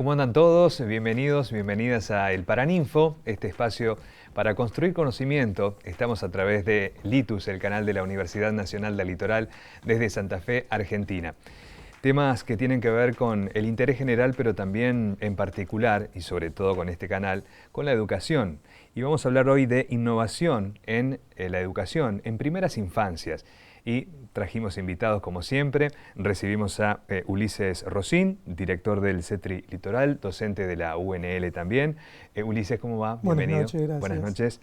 ¿Cómo andan todos? Bienvenidos, bienvenidas a El Paraninfo, este espacio para construir conocimiento. Estamos a través de LITUS, el canal de la Universidad Nacional del Litoral, desde Santa Fe, Argentina. Temas que tienen que ver con el interés general, pero también en particular, y sobre todo con este canal, con la educación. Y vamos a hablar hoy de innovación en la educación, en primeras infancias. Y trajimos invitados como siempre. Recibimos a Ulises Rosín, director del CETRI Litoral, docente de la UNL también. Ulises, ¿cómo va? Bienvenido. Buenas noches, gracias. Buenas noches.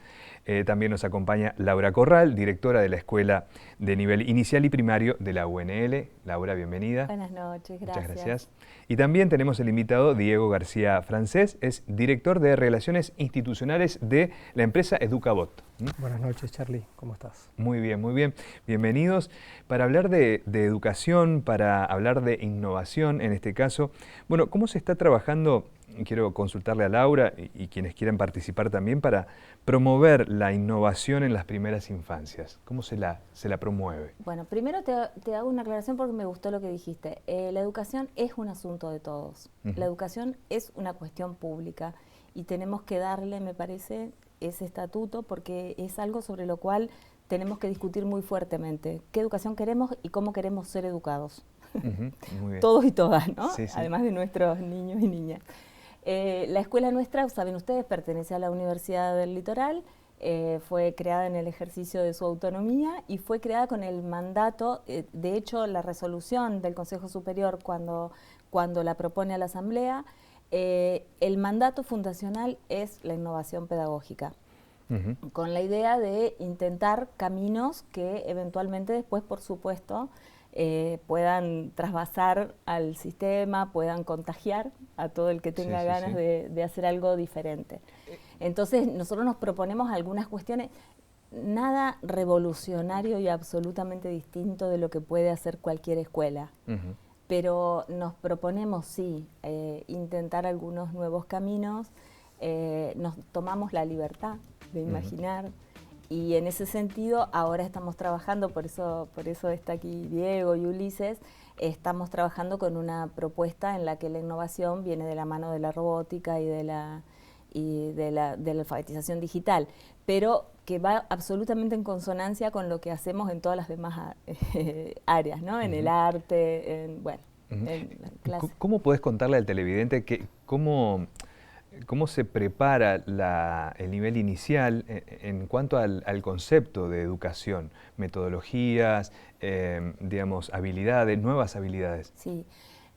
También nos acompaña Laura Corral, directora de la Escuela de Nivel Inicial y Primario de la UNL. Laura, bienvenida. Buenas noches, gracias. Muchas gracias. Y también tenemos el invitado Diego García Francés, es director de Relaciones Institucionales de la empresa Educabot. Buenas noches, Charlie, ¿cómo estás? Muy bien, muy bien. Bienvenidos para hablar de educación, para hablar de innovación en este caso. Bueno, ¿cómo se está trabajando? Quiero consultarle a Laura y quienes quieran participar también para promover la innovación en las primeras infancias. ¿Cómo se la promueve? Bueno, primero te hago una aclaración porque me gustó lo que dijiste. La educación es un asunto de todos. La educación es una cuestión pública y tenemos que darle, me parece, ese estatuto porque es algo sobre lo cual tenemos que discutir muy fuertemente. ¿Qué educación queremos y cómo queremos ser educados? Muy bien. Todos y todas, ¿no? Sí, sí. Además de nuestros niños y niñas. La escuela nuestra, saben ustedes, pertenece a la Universidad del Litoral, fue creada en el ejercicio de su autonomía y fue creada con el mandato, de hecho la resolución del Consejo Superior cuando la propone a la Asamblea, el mandato fundacional es la innovación pedagógica, con la idea de intentar caminos que eventualmente después, por supuesto, puedan trasvasar al sistema, puedan contagiar a todo el que tenga ganas de hacer algo diferente. Entonces nosotros nos proponemos algunas cuestiones, nada revolucionario y absolutamente distinto de lo que puede hacer cualquier escuela, pero nos proponemos sí intentar algunos nuevos caminos, nos tomamos la libertad de imaginar. Y en ese sentido, ahora estamos trabajando, por eso está aquí Diego y Ulises, estamos trabajando con una propuesta en la que la innovación viene de la mano de la robótica y de la alfabetización digital, pero que va absolutamente en consonancia con lo que hacemos en todas las demás áreas, ¿no? En el arte, en la clase. ¿Cómo podés contarle al televidente cómo se prepara el nivel inicial en cuanto al concepto de educación, metodologías, digamos, habilidades, nuevas habilidades? Sí,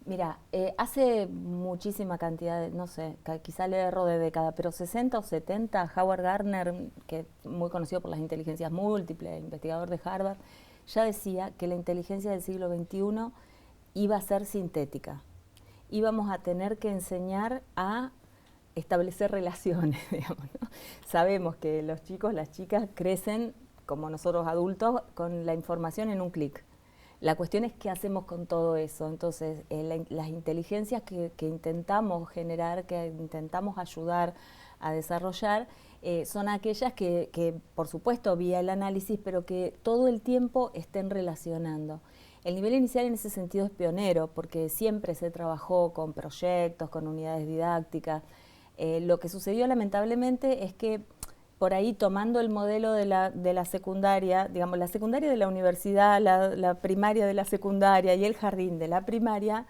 mira, hace muchísima cantidad, no sé, quizá le erro de década, pero 60 o 70, Howard Gardner, que es muy conocido por las inteligencias múltiples, investigador de Harvard, ya decía que la inteligencia del siglo XXI iba a ser sintética. Íbamos a tener que enseñar a establecer relaciones, digamos, ¿no? Sabemos que los chicos, las chicas crecen, como nosotros adultos, con la información en un clic. La cuestión es qué hacemos con todo eso. Entonces, las inteligencias que intentamos generar, que intentamos ayudar a desarrollar, son aquellas que, por supuesto, vía el análisis, pero que todo el tiempo estén relacionando. El nivel inicial en ese sentido es pionero, porque siempre se trabajó con proyectos, con unidades didácticas. Lo que sucedió lamentablemente es que por ahí tomando el modelo de la secundaria, digamos la secundaria de la universidad, la primaria de la secundaria y el jardín de la primaria,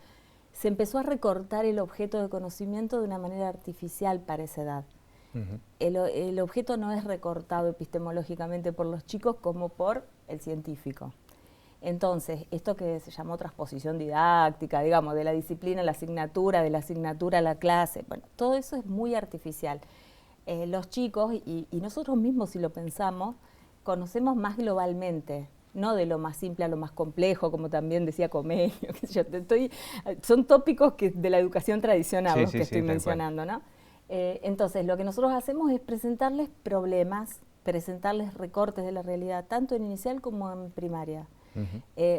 se empezó a recortar el objeto de conocimiento de una manera artificial para esa edad. El objeto no es recortado epistemológicamente por los chicos como por el científico. Entonces, esto que se llamó transposición didáctica, digamos, de la disciplina a la asignatura, de la asignatura a la clase, bueno, todo eso es muy artificial. Los chicos, y nosotros mismos si lo pensamos, conocemos más globalmente, no de lo más simple a lo más complejo, como también decía Comenio, qué sé yo, son tópicos de la educación tradicional que estoy mencionando, ¿no? Entonces, lo que nosotros hacemos es presentarles problemas, presentarles recortes de la realidad, tanto en inicial como en primaria.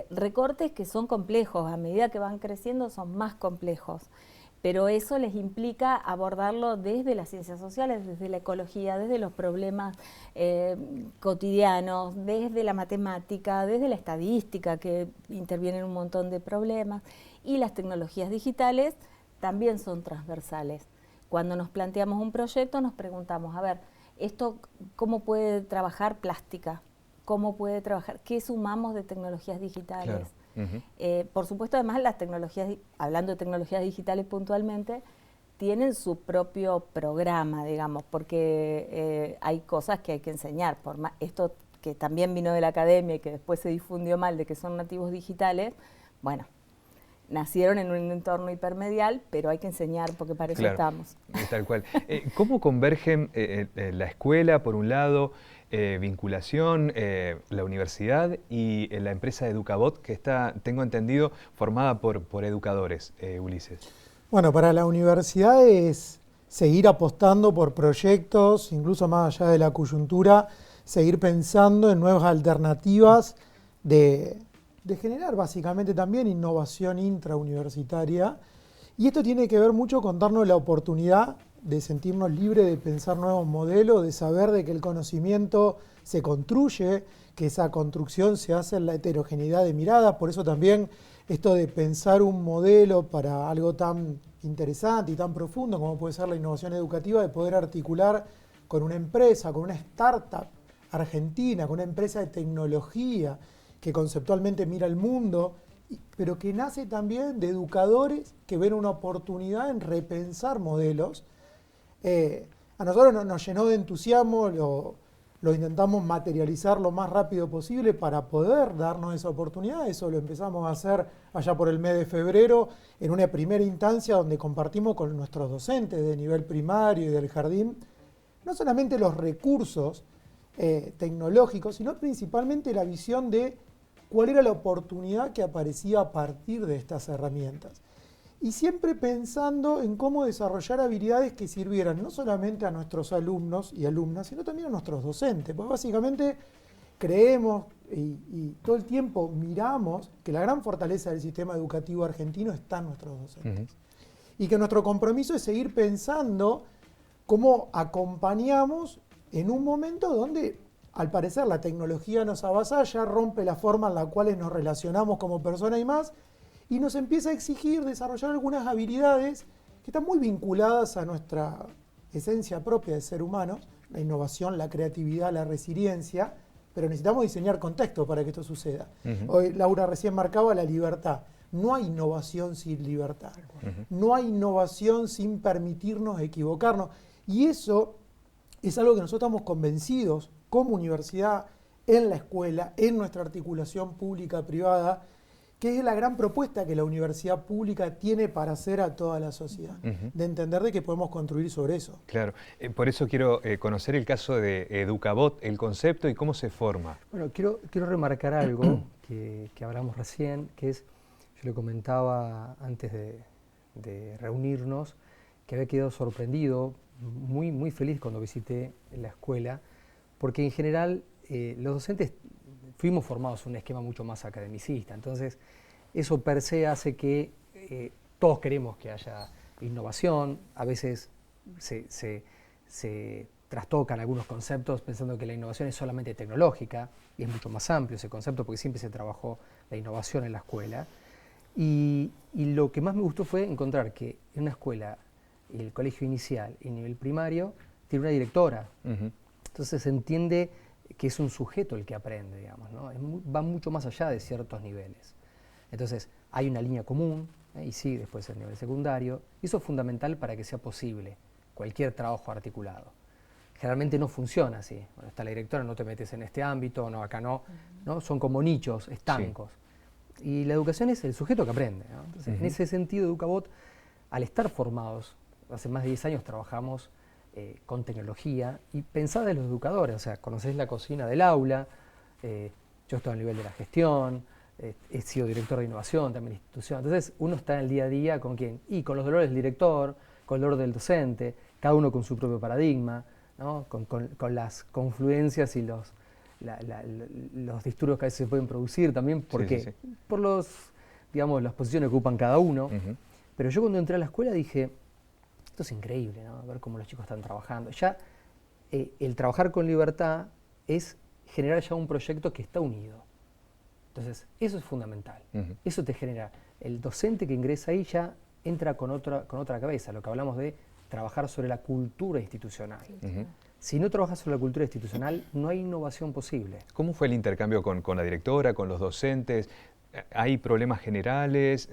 Recortes que son complejos, a medida que van creciendo son más complejos, pero eso les implica abordarlo desde las ciencias sociales, desde la ecología, desde los problemas cotidianos, desde la matemática, desde la estadística, que intervienen un montón de problemas, y las tecnologías digitales también son transversales. Cuando nos planteamos un proyecto nos preguntamos, a ver, esto ¿cómo puede trabajar plástica? ¿Cómo puede trabajar? ¿Qué sumamos de tecnologías digitales? Claro. Por supuesto, además, las tecnologías, hablando de tecnologías digitales puntualmente, tienen su propio programa, digamos, porque hay cosas que hay que enseñar. Esto que también vino de la academia y que después se difundió mal de que son nativos digitales, bueno, nacieron en un entorno hipermedial, pero hay que enseñar porque para eso estamos. Tal cual. ¿Cómo convergen la escuela, por un lado, vinculación, la universidad y la empresa Educabot, que está, tengo entendido, formada por educadores, Ulises? Bueno, para la universidad es seguir apostando por proyectos, incluso más allá de la coyuntura, seguir pensando en nuevas alternativas de generar básicamente también innovación intrauniversitaria. Y esto tiene que ver mucho con darnos la oportunidad de sentirnos libres de pensar nuevos modelos, de saber de que el conocimiento se construye, que esa construcción se hace en la heterogeneidad de miradas. Por eso también esto de pensar un modelo para algo tan interesante y tan profundo como puede ser la innovación educativa, de poder articular con una empresa, con una startup argentina, con una empresa de tecnología que conceptualmente mira el mundo, pero que nace también de educadores que ven una oportunidad en repensar modelos. A nosotros nos llenó de entusiasmo, lo intentamos materializar lo más rápido posible para poder darnos esa oportunidad. Eso lo empezamos a hacer allá por el mes de febrero, en una primera instancia donde compartimos con nuestros docentes de nivel primario y del jardín, no solamente los recursos tecnológicos, sino principalmente la visión de cuál era la oportunidad que aparecía a partir de estas herramientas. Y siempre pensando en cómo desarrollar habilidades que sirvieran no solamente a nuestros alumnos y alumnas, sino también a nuestros docentes. Pues básicamente creemos y todo el tiempo miramos que la gran fortaleza del sistema educativo argentino está en nuestros docentes. Y que nuestro compromiso es seguir pensando cómo acompañamos en un momento donde, al parecer, la tecnología nos avasalla, rompe la forma en la cual nos relacionamos como personas y más, y nos empieza a exigir desarrollar algunas habilidades que están muy vinculadas a nuestra esencia propia de ser humanos, la innovación, la creatividad, la resiliencia, pero necesitamos diseñar contexto para que esto suceda. Hoy Laura recién marcaba la libertad. No hay innovación sin libertad. No hay innovación sin permitirnos equivocarnos. Y eso es algo que nosotros estamos convencidos como universidad, en la escuela, en nuestra articulación pública-privada, que es la gran propuesta que la universidad pública tiene para hacer a toda la sociedad, de entender de que podemos construir sobre eso. Claro, por eso quiero conocer el caso de Educabot, el concepto y cómo se forma. Bueno, quiero remarcar algo que hablamos recién, que es, yo le comentaba antes de reunirnos, que había quedado sorprendido, muy feliz cuando visité la escuela, porque en general los docentes fuimos formados en un esquema mucho más academicista. Entonces, eso per se hace que todos queremos que haya innovación. A veces se trastocan algunos conceptos pensando que la innovación es solamente tecnológica, y es mucho más amplio ese concepto porque siempre se trabajó la innovación en la escuela. Y lo que más me gustó fue encontrar que en una escuela, el colegio inicial y nivel primario, tiene una directora. Entonces se entiende que es un sujeto el que aprende, digamos, ¿no? Va mucho más allá de ciertos niveles. Entonces hay una línea común, y sí, después el nivel secundario, y eso es fundamental para que sea posible cualquier trabajo articulado. Generalmente no funciona así. Bueno, está la directora, no te metes en este ámbito, no, acá no, ¿no? Son como nichos estancos. Sí. Y la educación es el sujeto que aprende, ¿no? Entonces, en ese sentido, Educabot, al estar formados, hace más de 10 años trabajamos con tecnología y pensaba de los educadores, o sea, conocés la cocina del aula, yo estoy a nivel de la gestión, he sido director de innovación también en la institución, entonces uno está en el día a día con quién, y con los dolores del director, con el dolor del docente, cada uno con su propio paradigma, ¿no? con las confluencias y los disturbios que a veces se pueden producir también, porque por digamos, las posiciones que ocupan cada uno. Pero yo cuando entré a la escuela dije, esto es increíble, ¿no? Ver cómo los chicos están trabajando. Ya el trabajar con libertad es generar ya un proyecto que está unido. Entonces, eso es fundamental. Eso te genera, el docente que ingresa ahí ya entra con otra cabeza, lo que hablamos de trabajar sobre la cultura institucional. Si no trabajas sobre la cultura institucional, no hay innovación posible. ¿Cómo fue el intercambio con la directora, con los docentes? ¿Hay problemas generales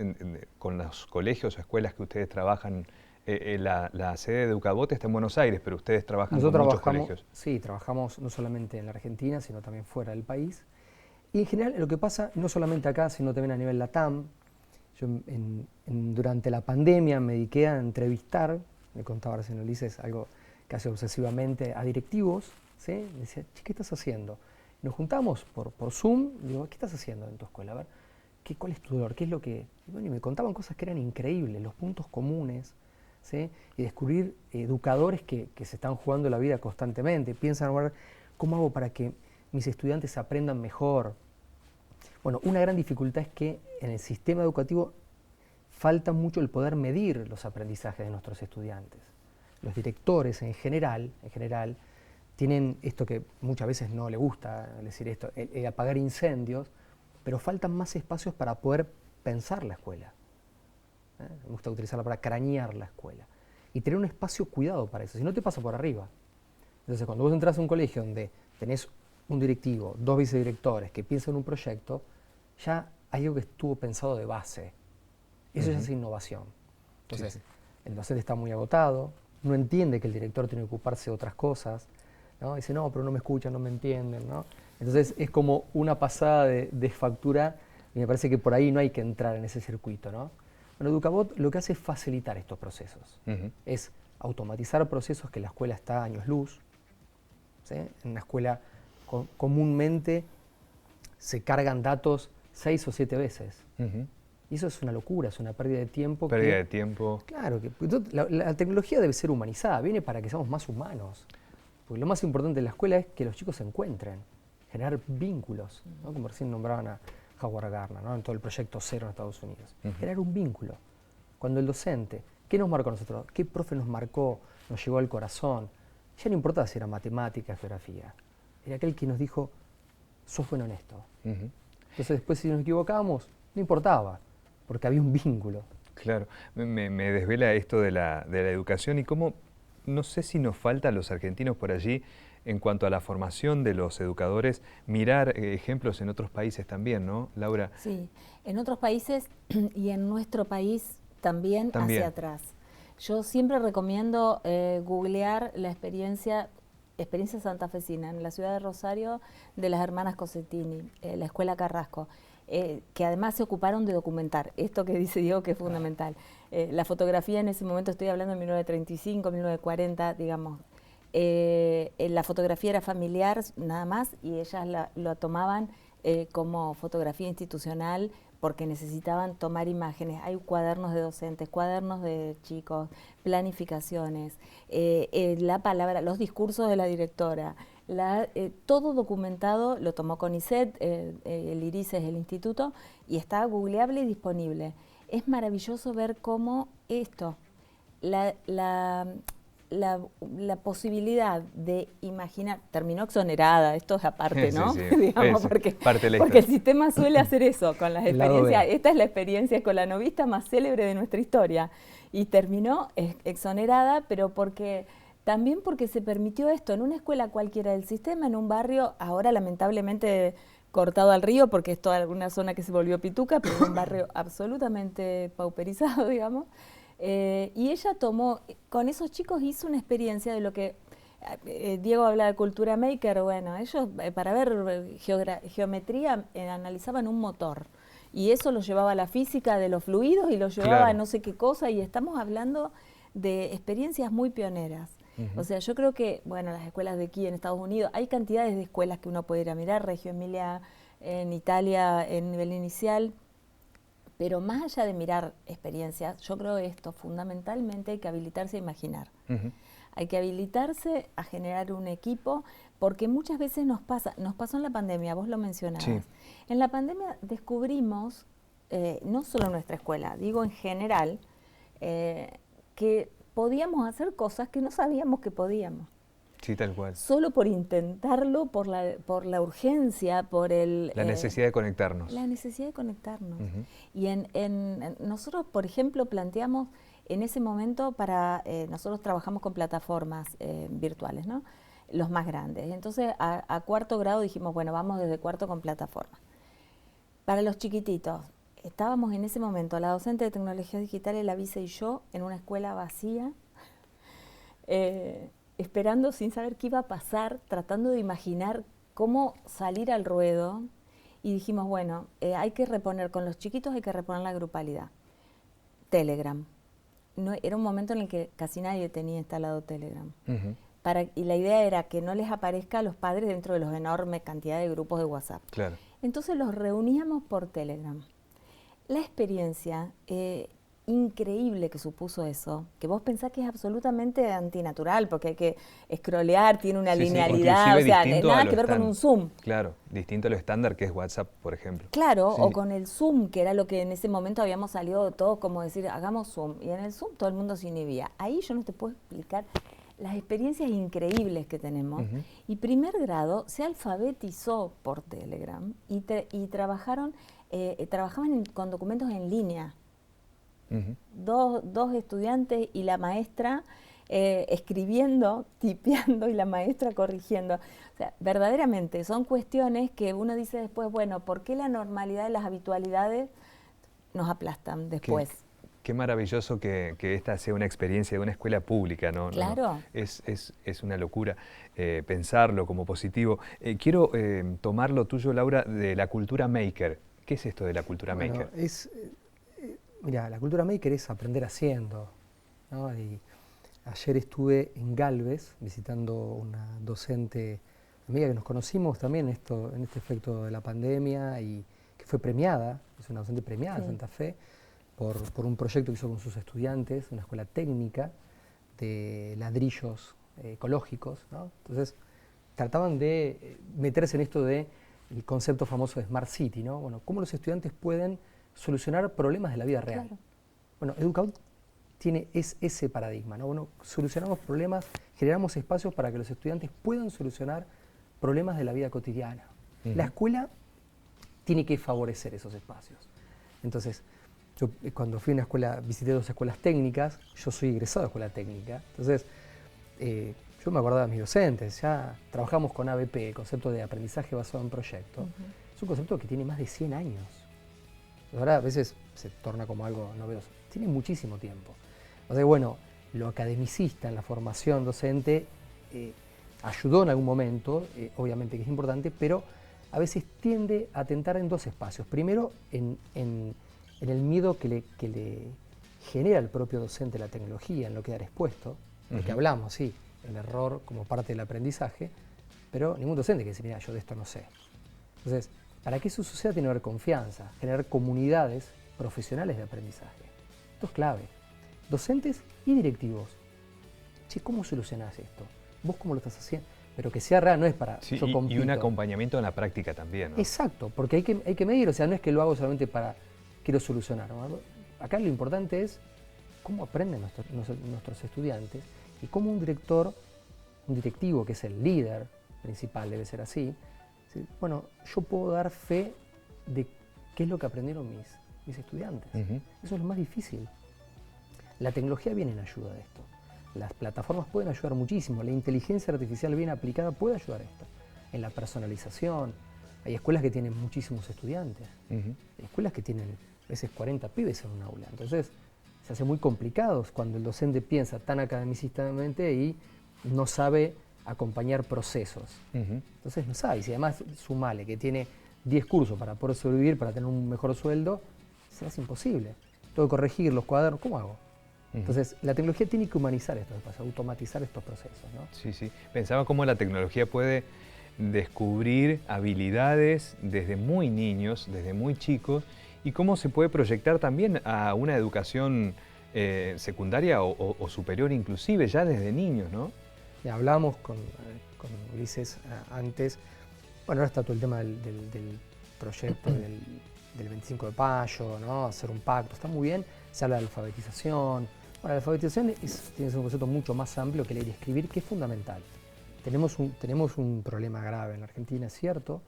con los colegios o escuelas que ustedes trabajan? La sede de Educabot está en Buenos Aires, pero ustedes trabajan con muchos colegios. Sí, trabajamos no solamente en la Argentina, sino también fuera del país. Y en general lo que pasa, no solamente acá, sino también a nivel LATAM. Yo durante la pandemia me dediqué a entrevistar, me contaba recién Ulises, algo casi obsesivamente, a directivos, ¿sí? Me decía, che, ¿qué estás haciendo? Nos juntamos por Zoom, digo, ¿qué estás haciendo en tu escuela? A ver, ¿cuál es tu dolor? ¿Qué es lo que...? Y bueno, y me contaban cosas que eran increíbles, los puntos comunes, ¿sí? Y descubrir educadores que se están jugando la vida constantemente, piensan, a ver, ¿cómo hago para que mis estudiantes aprendan mejor? Bueno, una gran dificultad es que en el sistema educativo falta mucho el poder medir los aprendizajes de nuestros estudiantes. Los directores en general tienen esto que muchas veces no le gusta decir esto, el apagar incendios, pero faltan más espacios para poder pensar la escuela. Me gusta utilizarla para cranear la escuela. Y tener un espacio cuidado para eso, si no te pasa por arriba. Entonces, cuando vos entras a un colegio donde tenés un directivo, 2 vicedirectores que piensan en un proyecto, ya hay algo que estuvo pensado de base. Eso ya es innovación. Entonces, el docente está muy agotado, no entiende que el director tiene que ocuparse de otras cosas, ¿no? Dice, no, pero no me escuchan, no me entienden, ¿no? Entonces, es como una pasada de factura, y me parece que por ahí no hay que entrar en ese circuito, ¿no? Bueno, Educabot lo que hace es facilitar estos procesos. Es automatizar procesos que la escuela está a años luz, ¿sí? En una escuela comúnmente se cargan datos 6 o 7 veces. Y eso es una locura, es una pérdida de tiempo. Pérdida de tiempo. Claro, la tecnología debe ser humanizada, viene para que seamos más humanos. Porque lo más importante de la escuela es que los chicos se encuentren, generar vínculos, ¿no? Como recién nombraban a Howard Gardner, ¿no? En todo el proyecto Cero en Estados Unidos. Generar un vínculo. Cuando el docente, ¿qué nos marcó a nosotros? ¿Qué profe nos marcó? Nos llegó al corazón. Ya no importa si era matemática, geografía. Era aquel que nos dijo, sos bueno en esto. Entonces después si nos equivocábamos, no importaba, porque había un vínculo. Claro, me desvela esto de la educación y cómo, no sé si nos falta a los argentinos por allí, en cuanto a la formación de los educadores, mirar ejemplos en otros países también, ¿no, Laura? Sí, en otros países y en nuestro país también. Hacia atrás. Yo siempre recomiendo googlear la experiencia santafesina en la ciudad de Rosario de las hermanas Cosettini, la Escuela Carrasco, que además se ocuparon de documentar esto que dice Diego, que es fundamental. La fotografía en ese momento, estoy hablando de 1935, 1940, digamos, la fotografía era familiar nada más y ellas lo tomaban como fotografía institucional porque necesitaban tomar imágenes. Hay cuadernos de docentes, cuadernos de chicos, planificaciones, la palabra, los discursos de la directora, todo documentado, lo tomó CONICET, el IRIS es el instituto, y está googleable y disponible. Es maravilloso ver cómo esto, la posibilidad de imaginar, terminó exonerada, esto es aparte, ¿no? Sí, digamos, porque el sistema suele hacer eso con las experiencias. Esta es la experiencia escolanovista más célebre de nuestra historia. Y terminó exonerada, pero también porque se permitió esto en una escuela cualquiera del sistema, en un barrio, ahora lamentablemente cortado al río, porque es toda una zona que se volvió pituca, pero en un barrio absolutamente pauperizado, digamos. Y ella tomó, con esos chicos hizo una experiencia de lo que Diego habla de cultura maker. Bueno, ellos para ver geometría analizaban un motor y eso lo llevaba a la física de los fluidos y lo llevaba a no sé qué cosa, y estamos hablando de experiencias muy pioneras. O sea, yo creo que, bueno, las escuelas de aquí en Estados Unidos, hay cantidades de escuelas que uno puede ir a mirar, Reggio Emilia en Italia en nivel inicial. Pero más allá de mirar experiencias, yo creo esto, fundamentalmente hay que habilitarse a imaginar. Hay que habilitarse a generar un equipo, porque muchas veces nos pasó en la pandemia, vos lo mencionabas. Sí. En la pandemia descubrimos, no solo en nuestra escuela, digo en general, que podíamos hacer cosas que no sabíamos que podíamos. Sí, tal cual. Solo por intentarlo, por la urgencia, por La necesidad de conectarnos. La necesidad de conectarnos. Y nosotros, por ejemplo, planteamos en ese momento nosotros trabajamos con plataformas virtuales, ¿no? Los más grandes. Entonces, a cuarto grado dijimos, bueno, vamos desde cuarto con plataformas. Para los chiquititos, estábamos en ese momento, la docente de tecnologías digitales, la vice y yo, en una escuela vacía, esperando sin saber qué iba a pasar, tratando de imaginar cómo salir al ruedo, y dijimos, bueno, hay que reponer, con los chiquitos hay que reponer la grupalidad. Telegram. No, era un momento en el que casi nadie tenía instalado Telegram. Y la idea era que no les aparezca a los padres dentro de los enormes cantidades de grupos de WhatsApp. Claro. Entonces los reuníamos por Telegram. La experiencia increíble que supuso eso, que vos pensás que es absolutamente antinatural, porque hay que scrollear, tiene una linealidad, o sea, nada que ver con un Zoom. Claro, distinto a lo estándar que es WhatsApp, por ejemplo. Claro, sí. O con el Zoom, que era lo que en ese momento habíamos salido todos como decir, hagamos Zoom, y en el Zoom todo el mundo se inhibía. Ahí yo no te puedo explicar las experiencias increíbles que tenemos. Y primer grado se alfabetizó por Telegram y trabajaban con documentos en línea. Dos estudiantes y la maestra escribiendo, tipeando y la maestra corrigiendo. O sea, verdaderamente son cuestiones que uno dice después, bueno, ¿por qué la normalidad y las habitualidades nos aplastan después? Qué maravilloso que esta sea una experiencia de una escuela pública, ¿no? Claro. No. Es una locura pensarlo como positivo. Quiero tomar lo tuyo, Laura, de la cultura maker. ¿Qué es esto de la cultura maker? Mira, la cultura maker es aprender haciendo, ¿no? Y ayer estuve en Galvez visitando una docente amiga que nos conocimos también en este efecto de la pandemia y que fue premiada, es una docente premiada en Santa Fe, por un proyecto que hizo con sus estudiantes, una escuela técnica de ladrillos ecológicos, ¿no? Entonces trataban de meterse en esto del concepto famoso de Smart City, ¿no? Bueno, cómo los estudiantes pueden solucionar problemas de la vida real. Claro. Bueno, Educaut tiene ese paradigma, ¿no? Bueno, solucionamos problemas, generamos espacios para que los estudiantes puedan solucionar problemas de la vida cotidiana. La escuela tiene que favorecer esos espacios. Entonces, yo cuando fui a una escuela, visité 2 escuelas técnicas, yo soy egresado de escuela técnica, entonces yo me acordaba de mis docentes, ya trabajamos con ABP, el concepto de aprendizaje basado en proyectos, es un concepto que tiene más de 100 años. Ahora a veces se torna como algo novedoso, tiene muchísimo tiempo. O sea, bueno, lo academicista en la formación docente ayudó en algún momento, obviamente que es importante, pero a veces tiende a tentar en 2 espacios. Primero, en el miedo que le genera al propio docente la tecnología, en lo que quedar expuesto, porque hablamos, sí, el error como parte del aprendizaje, pero ningún docente que dice, mira, yo de esto no sé. Entonces, para que eso suceda tiene que haber confianza, generar comunidades profesionales de aprendizaje. Esto es clave. Docentes y directivos. Che, ¿cómo solucionás esto? ¿Vos cómo lo estás haciendo? Pero que sea real, no es para yo compito. Y un acompañamiento en la práctica también, ¿no? Exacto, porque hay que medir, o sea, no es que lo hago solamente para quiero solucionar, ¿no? Acá lo importante es cómo aprenden nuestros estudiantes y cómo un directivo que es el líder principal, debe ser así, bueno, yo puedo dar fe de qué es lo que aprendieron mis estudiantes. Eso es lo más difícil. La tecnología viene en ayuda de esto. Las plataformas pueden ayudar muchísimo. La inteligencia artificial bien aplicada puede ayudar a esto. En la personalización. Hay escuelas que tienen muchísimos estudiantes. Hay escuelas que tienen a veces 40 pibes en un aula. Entonces se hace muy complicado cuando el docente piensa tan academicistamente y no sabe acompañar procesos. Entonces no sabe. Y si además sumale que tiene 10 cursos para poder sobrevivir, para tener un mejor sueldo, se hace imposible. Tengo que corregir los cuadernos. ¿Cómo hago? Entonces, la tecnología tiene que humanizar estos espacios, automatizar estos procesos, ¿no? Sí, sí. Pensaba cómo la tecnología puede descubrir habilidades desde muy niños, desde muy chicos, y cómo se puede proyectar también a una educación secundaria o superior inclusive, ya desde niños, ¿no? Ya hablábamos con Ulises antes, bueno, ahora está todo el tema del proyecto del 25 de mayo, ¿no? Hacer un pacto, está muy bien, se habla de alfabetización. Bueno, la alfabetización tiene que ser un concepto mucho más amplio que leer y escribir, que es fundamental. tenemos un problema grave en la Argentina, es cierto,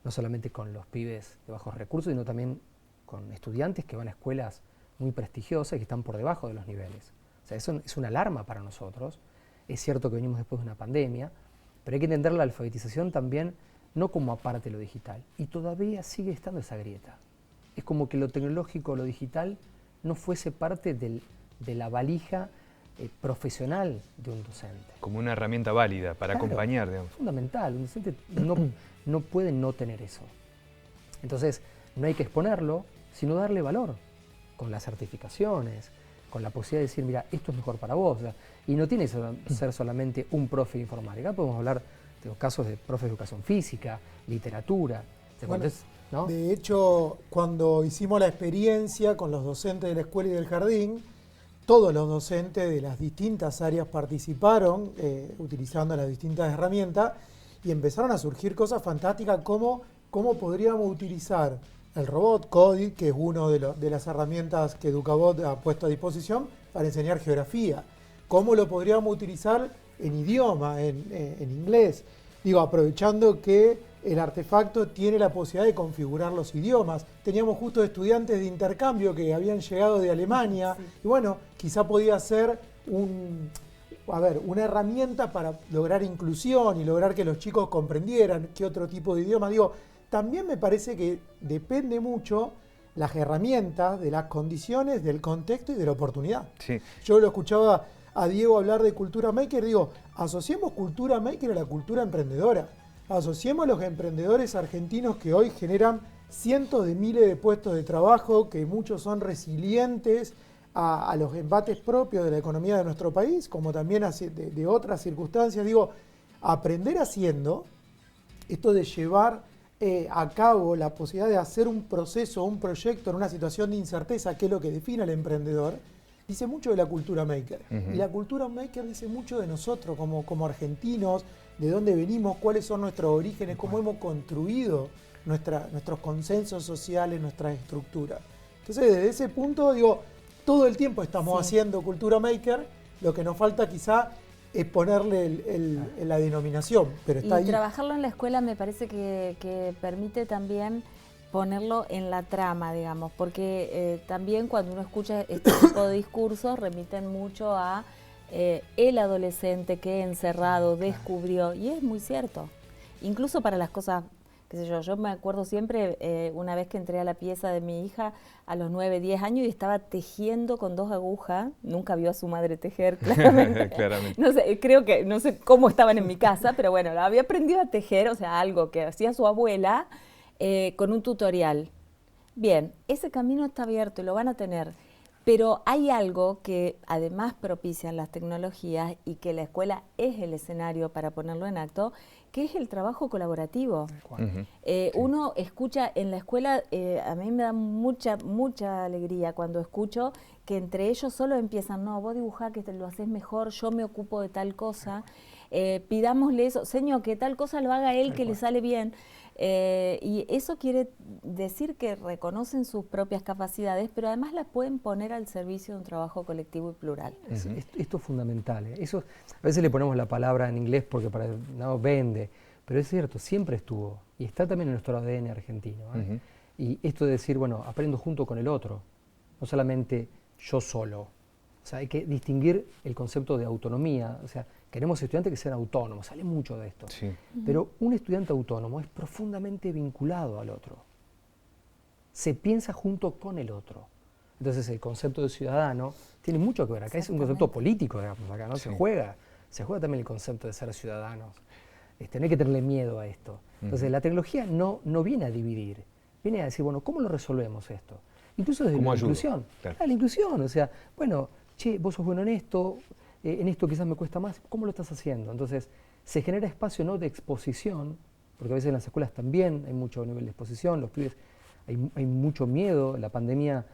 no solamente con los pibes de bajos recursos, sino también con estudiantes que van a escuelas muy prestigiosas y que están por debajo de los niveles. O sea, eso es una alarma para nosotros. Es cierto que venimos después de una pandemia, pero hay que entender la alfabetización también no como aparte de lo digital. Y todavía sigue estando esa grieta. Es como que lo tecnológico o lo digital no fuese parte de la valija profesional de un docente. Como una herramienta válida para acompañar, digamos. Fundamental, un docente no puede no tener eso. Entonces, no hay que exponerlo, sino darle valor, con las certificaciones, con la posibilidad de decir, mira, esto es mejor para vos. O sea, y no tiene que ser solamente un profe de informática, podemos hablar de los casos de profes de educación física, literatura. Bueno, ¿no? De hecho, cuando hicimos la experiencia con los docentes de la escuela y del jardín, todos los docentes de las distintas áreas participaron utilizando las distintas herramientas y empezaron a surgir cosas fantásticas como cómo podríamos utilizar el robot Codit, que es una de las herramientas que Educabot ha puesto a disposición para enseñar geografía. Cómo lo podríamos utilizar en idioma, en inglés. Digo, aprovechando que el artefacto tiene la posibilidad de configurar los idiomas. Teníamos justo estudiantes de intercambio que habían llegado de Alemania. Sí. Y bueno, quizá podía ser una herramienta para lograr inclusión y lograr que los chicos comprendieran qué otro tipo de idioma. Digo, también me parece que depende mucho las herramientas, de las condiciones, del contexto y de la oportunidad. Sí. Yo lo escuchaba a Diego hablar de cultura maker, digo, asociemos cultura maker a la cultura emprendedora. Asociemos a los emprendedores argentinos que hoy generan cientos de miles de puestos de trabajo, que muchos son resilientes a los embates propios de la economía de nuestro país, como también de otras circunstancias. Digo, aprender haciendo, esto de llevar a cabo la posibilidad de hacer un proceso, un proyecto en una situación de incerteza, que es lo que define al emprendedor, dice mucho de la cultura maker. Y la cultura maker dice mucho de nosotros como argentinos, de dónde venimos, cuáles son nuestros orígenes, cómo hemos construido nuestros consensos sociales, nuestra estructura. Entonces, desde ese punto, digo, todo el tiempo estamos haciendo cultura maker, lo que nos falta quizá es ponerle la denominación, pero está ahí. Y trabajarlo en la escuela me parece que permite también ponerlo en la trama, digamos, porque también cuando uno escucha este tipo de discursos remiten mucho a el adolescente que encerrado descubrió, y es muy cierto, incluso para las cosas, qué sé yo me acuerdo siempre una vez que entré a la pieza de mi hija a los 9, 10 años y estaba tejiendo con 2 agujas, nunca vio a su madre tejer, claramente. Claramente. No sé, creo que, no sé cómo estaban en mi casa, pero bueno, había aprendido a tejer, o sea, algo que hacía su abuela con un tutorial. Bien, ese camino está abierto y lo van a tener. Pero hay algo que además propician las tecnologías y que la escuela es el escenario para ponerlo en acto, que es el trabajo colaborativo. Uno escucha en la escuela, a mí me da mucha alegría cuando escucho que entre ellos solo empiezan, no, vos dibujá que lo haces mejor, yo me ocupo de tal cosa, pidámosle eso, señor, que tal cosa lo haga él, que le sale bien. Y eso quiere decir que reconocen sus propias capacidades, pero además las pueden poner al servicio de un trabajo colectivo y plural. Esto es fundamental. Eso, a veces le ponemos la palabra en inglés porque no vende, pero es cierto, siempre estuvo y está también en nuestro ADN argentino. Y esto de decir, bueno, aprendo junto con el otro, no solamente yo solo. O sea, hay que distinguir el concepto de autonomía. O sea, queremos estudiantes que sean autónomos, sale mucho de esto. Sí. Pero un estudiante autónomo es profundamente vinculado al otro. Se piensa junto con el otro. Entonces el concepto de ciudadano tiene mucho que ver. Acá es un concepto político, digamos, acá, ¿no? Se juega también el concepto de ser ciudadanos. No hay que tenerle miedo a esto. Entonces la tecnología no viene a dividir, viene a decir, bueno, ¿cómo lo resolvemos esto? Incluso desde la inclusión. Claro. La inclusión, o sea, bueno, che, vos sos bueno en esto quizás me cuesta más, ¿cómo lo estás haciendo? Entonces, se genera espacio no de exposición, porque a veces en las escuelas también hay mucho nivel de exposición, los pibes, hay mucho miedo, la pandemia,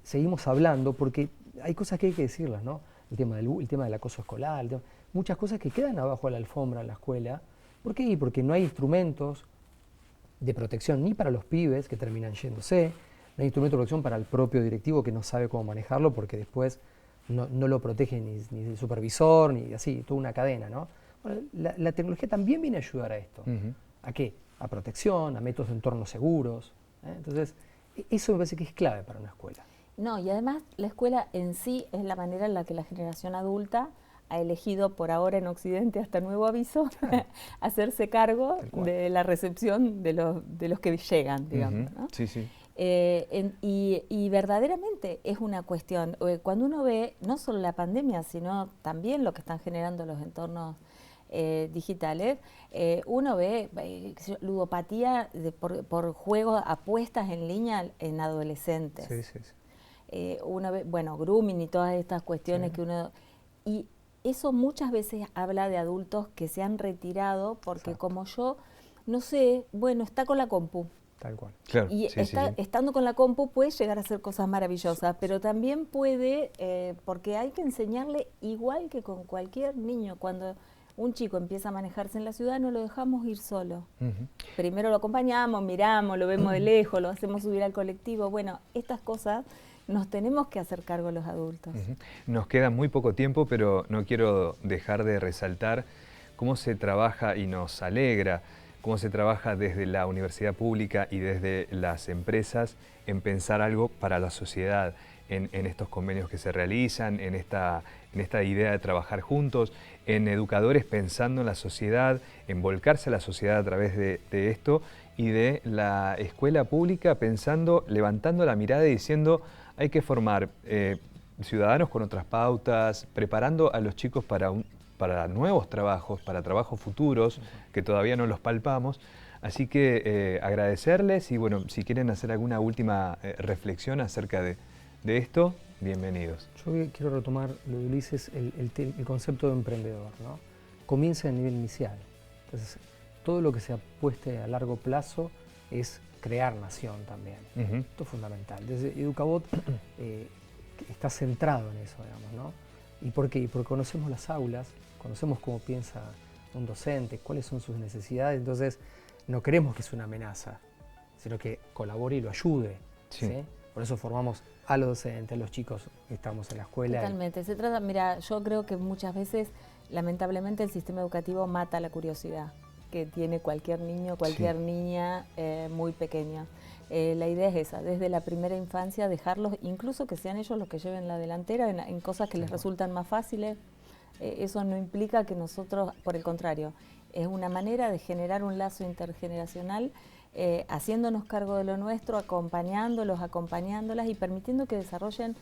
seguimos hablando, porque hay cosas que hay que decirlas, ¿no? El tema del acoso escolar, muchas cosas que quedan abajo de la alfombra en la escuela. ¿Por qué? Porque no hay instrumentos de protección ni para los pibes que terminan yéndose, no hay instrumento de protección para el propio directivo que no sabe cómo manejarlo, porque después no lo protege ni el supervisor, ni así, toda una cadena, ¿no? Bueno, la tecnología también viene a ayudar a esto. ¿A qué? A protección, a métodos de entornos seguros. Entonces, eso me parece que es clave para una escuela. No, y además la escuela en sí es la manera en la que la generación adulta ha elegido por ahora en Occidente, hasta nuevo aviso, hacerse cargo de la recepción de los que llegan, digamos. ¿No? Sí, sí. Y verdaderamente es una cuestión, cuando uno ve no solo la pandemia, sino también lo que están generando los entornos digitales, uno ve ludopatía por juegos, apuestas en línea en adolescentes. Sí, sí, sí. Uno ve, bueno, grooming y todas estas cuestiones que uno... Y eso muchas veces habla de adultos que se han retirado porque como yo, no sé, bueno, está con la compu. Tal cual. Claro, Y estando con la compu puede llegar a hacer cosas maravillosas, pero también puede, porque hay que enseñarle igual que con cualquier niño. Cuando un chico empieza a manejarse en la ciudad, no lo dejamos ir solo. Primero lo acompañamos, miramos, lo vemos de lejos, lo hacemos subir al colectivo. Bueno, estas cosas nos tenemos que hacer cargo los adultos. Nos queda muy poco tiempo, pero no quiero dejar de resaltar cómo se trabaja y nos alegra cómo se trabaja desde la universidad pública y desde las empresas en pensar algo para la sociedad, en estos convenios que se realizan, en esta idea de trabajar juntos, en educadores pensando en la sociedad, en volcarse a la sociedad a través de esto, y de la escuela pública pensando, levantando la mirada y diciendo hay que formar ciudadanos con otras pautas, preparando a los chicos para nuevos trabajos, para trabajos futuros que todavía no los palpamos. Así que agradecerles y bueno, si quieren hacer alguna última reflexión acerca de esto, bienvenidos. Yo quiero retomar lo de Ulises, el concepto de emprendedor, ¿no? Comienza en el nivel inicial. Entonces, todo lo que se apueste a largo plazo es crear nación también. Esto es fundamental. Desde Educabot está centrado en eso, digamos, ¿no? ¿Y por qué? Porque conocemos las aulas, conocemos cómo piensa un docente, cuáles son sus necesidades, entonces no queremos que sea una amenaza, sino que colabore y lo ayude. ¿Sí? Por eso formamos a los docentes, a los chicos que estamos en la escuela. Totalmente. Se trata, mira, yo creo que muchas veces, lamentablemente, el sistema educativo mata la curiosidad que tiene cualquier niño, cualquier niña muy pequeña. La idea es esa, desde la primera infancia dejarlos, incluso que sean ellos los que lleven la delantera en cosas que les resultan más fáciles. Eso no implica que nosotros, por el contrario, es una manera de generar un lazo intergeneracional, haciéndonos cargo de lo nuestro, acompañándolos, acompañándolas y permitiendo que desarrollen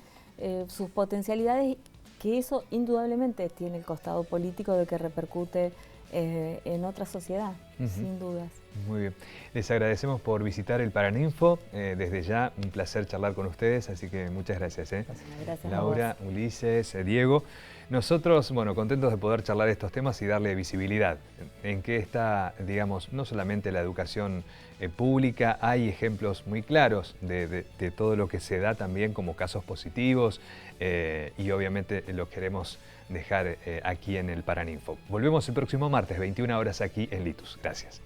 sus potencialidades, que eso indudablemente tiene el costado político de que repercute en otra sociedad, sin dudas. Muy bien. Les agradecemos por visitar el Paraninfo. Desde ya, un placer charlar con ustedes, así que muchas gracias. Gracias Laura, Ulises, Diego. Nosotros, bueno, contentos de poder charlar estos temas y darle visibilidad. En qué está, digamos, no solamente la educación pública, hay ejemplos muy claros de todo lo que se da también como casos positivos y obviamente lo queremos dejar aquí en el Paraninfo. Volvemos el próximo martes, 21 horas aquí en Litus. Gracias.